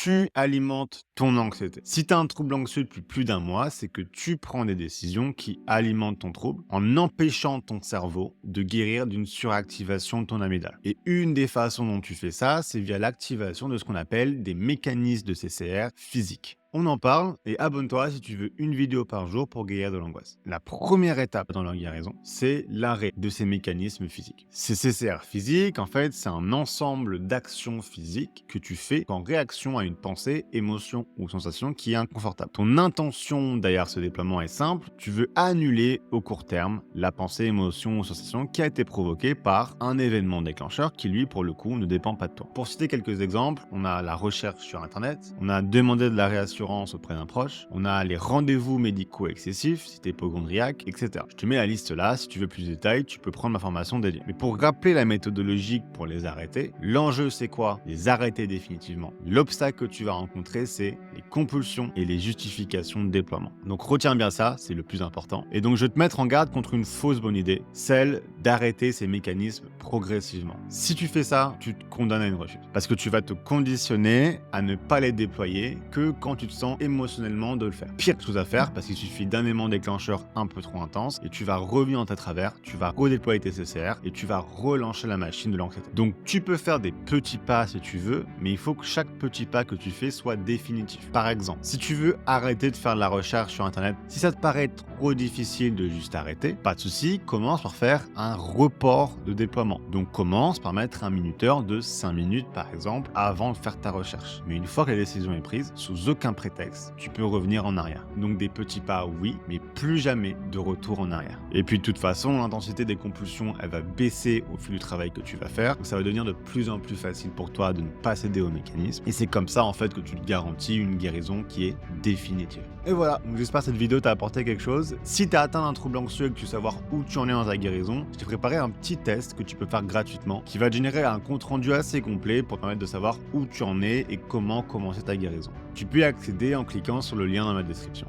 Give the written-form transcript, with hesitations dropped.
Tu alimentes ton anxiété. Si tu as un trouble anxieux depuis plus d'un mois, c'est que tu prends des décisions qui alimentent ton trouble en empêchant ton cerveau de guérir d'une suractivation de ton amygdale. Et une des façons dont tu fais ça, c'est via l'activation de ce qu'on appelle des mécanismes de CCR physiques. On en parle et abonne-toi si tu veux une vidéo par jour pour guérir de l'angoisse. La première étape dans la guérison, c'est l'arrêt de ces mécanismes physiques. Ces CCR physiques, en fait, c'est un ensemble d'actions physiques que tu fais en réaction à une pensée, émotion ou sensation qui est inconfortable. Ton intention derrière ce déploiement est simple, tu veux annuler au court terme la pensée, émotion ou sensation qui a été provoquée par un événement déclencheur qui, lui, pour le coup, ne dépend pas de toi. Pour citer quelques exemples, on a la recherche sur Internet, on a demandé de la réassurance auprès d'un proche, on a les rendez-vous médicaux excessifs, si t'es hypocondriaque, etc. Je te mets la liste là, si tu veux plus de détails, tu peux prendre ma formation dédiée. Mais pour rappeler la méthodologie pour les arrêter, l'enjeu c'est quoi? Les arrêter définitivement. L'obstacle que tu vas rencontrer, c'est les compulsions et les justifications de déploiement. Donc retiens bien ça, c'est le plus important. Et donc je vais te mettre en garde contre une fausse bonne idée, celle d'arrêter ces mécanismes progressivement. Si tu fais ça, tu te condamnes à une rechute. Parce que tu vas te conditionner à ne pas les déployer que quand tu te sens émotionnellement de le faire. Pire chose à faire, parce qu'il suffit d'un élément déclencheur un peu trop intense et tu vas revenir en tes travers, tu vas redéployer tes CCR et tu vas relancer la machine de l'anxiété. Donc tu peux faire des petits pas si tu veux, mais il faut que chaque petit pas que tu fais soit définitif. Par exemple, si tu veux arrêter de faire de la recherche sur Internet, si ça te paraît trop difficile de juste arrêter, pas de souci, commence par faire un report de déploiement. Donc commence par mettre un minuteur de 5 minutes par exemple avant de faire ta recherche. Mais une fois que la décision est prise, sous aucun prétexte, tu peux revenir en arrière. Donc des petits pas, oui, mais plus jamais de retour en arrière. Et puis de toute façon, l'intensité des compulsions, elle va baisser au fil du travail que tu vas faire. Donc ça va devenir de plus en plus facile pour toi de ne pas céder au mécanisme. Et c'est comme ça en fait que tu te garantis une guérison qui est définitive. Et voilà, donc j'espère que cette vidéo t'a apporté quelque chose. Si tu as atteint un trouble anxieux et que tu veux savoir où tu en es dans ta guérison, je t'ai préparé un petit test que tu peux faire gratuitement qui va te générer un compte rendu assez complet pour te permettre de savoir où tu en es et comment commencer ta guérison. Tu peux y accéder en cliquant sur le lien dans ma description.